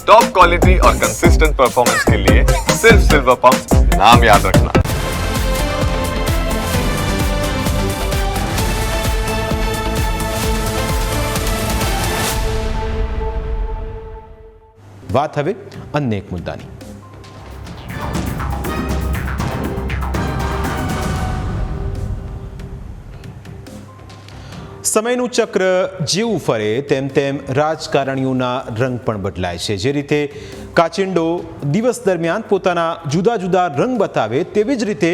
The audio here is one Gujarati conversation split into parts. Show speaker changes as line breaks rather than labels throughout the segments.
टॉप क्वालिटी और कंसिस्टेंट परफॉर्मेंस के लिए सिर्फ सिल्वर पंप नाम याद रखना।
વાત હવે અન્ય એક મુદ્દાની. સમયનું ચક્ર જેવું ફરે તેમ તેમ રાજકારણીઓના રંગ પણ બદલાય છે. જે રીતે કાચિંડો દિવસ દરમિયાન પોતાના જુદા જુદા રંગ બતાવે તેવી જ રીતે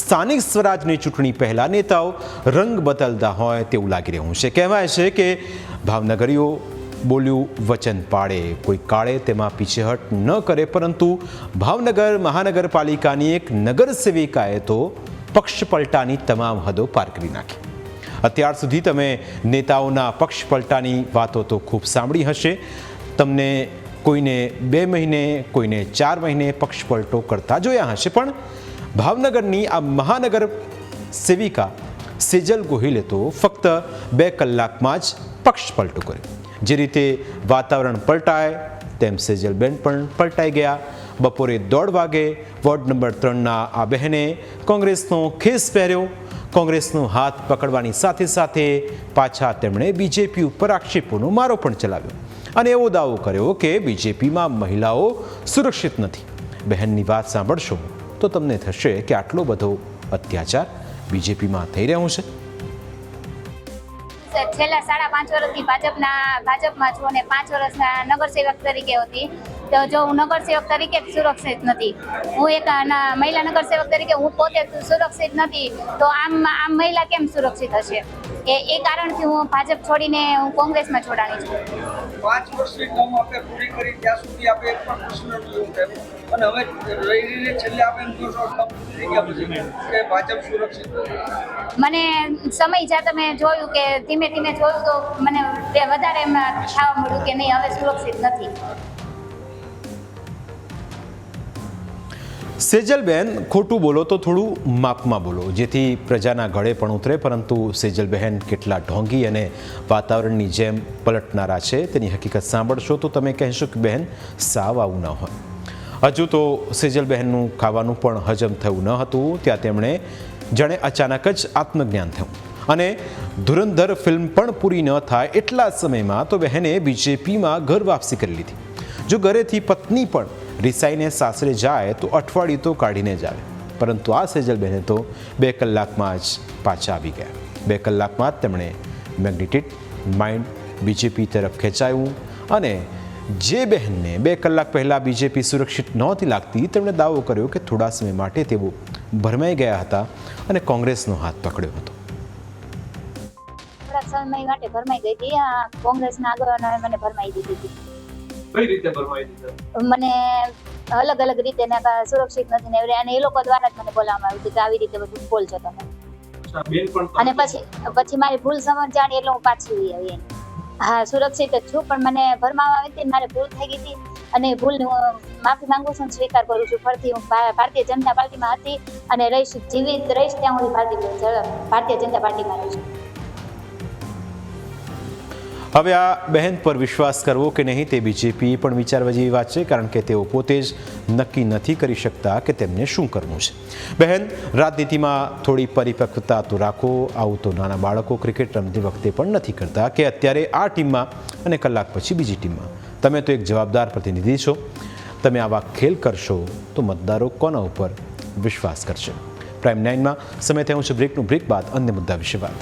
સ્થાનિક સ્વરાજની ચૂંટણી પહેલા નેતાઓ રંગ બદલતા હોય તેવું લાગી રહ્યું છે. કહેવાય છે કે ભાવનગરીઓ બોલ્યું વચન પાળે, કોઈ કાળે તેમાં પીછેહટ ન કરે, પરંતુ ભાવનગર મહાનગરપાલિકાની એક નગર સેવિકાએ તો પક્ષ પલટાની તમામ હદો પાર કરી નાખી. અત્યાર સુધી તમે નેતાઓના પક્ષ પલટાની વાતો તો ખૂબ સાંભળી હશે. તમને કોઈને 2 મહિને, કોઈને 4 મહિને પક્ષ પલટો કરતા જોયા હશે, પણ ભાવનગરની આ મહાનગર સેવિકા સેજલ ગોહિલે તો ફક્ત 2 કલાકમાં જ પક્ષ પલટો કર્યો. જે રીતે વાતાવરણ પલટાય તેમ સેજલબેન પણ પલટાઈ ગયા. બપોરે 1:30 વાગે વોર્ડ નંબર 3ના આ બહેને કોંગ્રેસનો ખેસ પહેર્યો. કોંગ્રેસનો હાથ પકડવાની સાથે સાથે પાછા તેમણે બીજેપી ઉપર આક્ષેપોનો મારો પણ ચલાવ્યો અને એવો દાવો કર્યો કે બીજેપીમાં મહિલાઓ સુરક્ષિત નથી. બહેનની વાત સાંભળશો તો તમને થશે કે આટલો બધો અત્યાચાર બીજેપીમાં થઈ રહ્યો છે.
છેલ્લા 5.5 વર્ષથી ભાજપમાં છું અને 5 વર્ષના નગરસેવક તરીકે હતી. તો જો હું નગરસેવક તરીકે સુરક્ષિત નથી, હું એક મહિલા નગરસેવક તરીકે હું પોતે સુરક્ષિત નથી, તો આમ મહિલા કેમ સુરક્ષિત હશે? એ કારણથી હું ભાજપ છોડીને હું કોંગ્રેસમાં જોડાણી છું.
5 વર્ષની ટર્મ આપણે પૂરી કરી ત્યાં સુધી આપણે એક પણ પ્રશ્ન નથી ઉઠાવ્યો અને હવે રહીને છેલ્લે આપણે એમ જોશો થઈ ગયા પછી કે ભાજપ સુરક્ષિત નથી.
મને સમય જ્યાં તમે જોયું કે ધીમે ધીમે જોયું તો મને વધારે એમ થવા મળ્યું કે નહીં, હવે સુરક્ષિત નથી.
સેજલબેન, ખોટું બોલો તો થોડું માપમાં બોલો, જેથી પ્રજાના ગળે પણ ઉતરે. પરંતુ સેજલબહેન કેટલા ઢોંગી અને વાતાવરણની જેમ પલટનારા છે તેની હકીકત સાંભળશો તો તમે કહેશો કે બહેન સાવ આવું ન હોય. હજુ તો સેજલબહેનનું ખાવાનું પણ હજમ થયું ન હતું ત્યાં તેમણે જાણે અચાનક જ આત્મજ્ઞાન થયું અને ધુરંધર ફિલ્મ પણ પૂરી ન થાય એટલા સમયમાં તો બહેને બીજેપીમાં ઘર વાપસી કરી લીધી. જો ઘરેથી પત્ની પણ રિસાઈને સાસરે જાય તો અઠવાડિયું તો કાઢીને જ આવે, પરંતુ આ સેજલબહેને તો 2 કલાકમાં જ પાછા આવી ગયા. 2 કલાકમાં જ તેમણે મેગ્નેટિક માઇન્ડ બીજેપી તરફ ખેંચાયું અને જે બહેનને 2 કલાક પહેલાં બીજેપી સુરક્ષિત નહોતી લાગતી તેમણે દાવો કર્યો કે થોડા સમય માટે તેઓ ભરમાઈ ગયા હતા અને કોંગ્રેસનો હાથ પકડ્યો હતો.
થોડા સમય માટે ભરમાઈ ગઈ હતી. કોંગ્રેસના આગેવાનોએ મને ભરમાઈ દીધી હતી.
કઈ રીતે ભરમાઈ દીધા?
મને અલગ અલગ રીતે સુરક્ષિત નથી ને અને એ લોકો દ્વારા જ મને બોલાવવામાં આવ્યું હતું કે આવી રીતે બધું બોલ છો તમે. અને પછી મારી ભૂલ સમજાણી એટલે હું પાછી આવી. હા, સુરક્ષિત જ છું, પણ મને ભરમાવામાં આવી હતી, મારે ભૂલ થઈ ગઈ હતી અને ભૂલની હું માફી માંગુ છું, સ્વીકાર કરું છું. ફરીથી હું ભારતીય જનતા પાર્ટીમાં હતી અને જીવિત રહીશ ત્યાં હું ભારતીય જનતા પાર્ટીમાં રહીશ.
હવે આ બહેન પર વિશ્વાસ કરવો કે નહીં તે બીજેપી પણ વિચારવા જેવી વાત છે, કારણ કે તેઓ પોતે જ નક્કી નથી કરી શકતા કે તેમને શું કરવું છે. બહેન, રાજનીતિમાં થોડી પરિપક્વતા તો રાખો. આવું તો નાના બાળકો ક્રિકેટ રમતી વખતે પણ નથી કરતા કે અત્યારે આ ટીમમાં અને કલાક પછી બીજી ટીમમાં. તમે તો એક જવાબદાર પ્રતિનિધિ છો. તમે આવા ખેલ કરશો તો મતદારો કોના ઉપર વિશ્વાસ કરશે? પ્રાઇમ 9માં સમય થયો છે બ્રેકનું. બ્રેક બાદ અન્ય મુદ્દા વિશે વાત.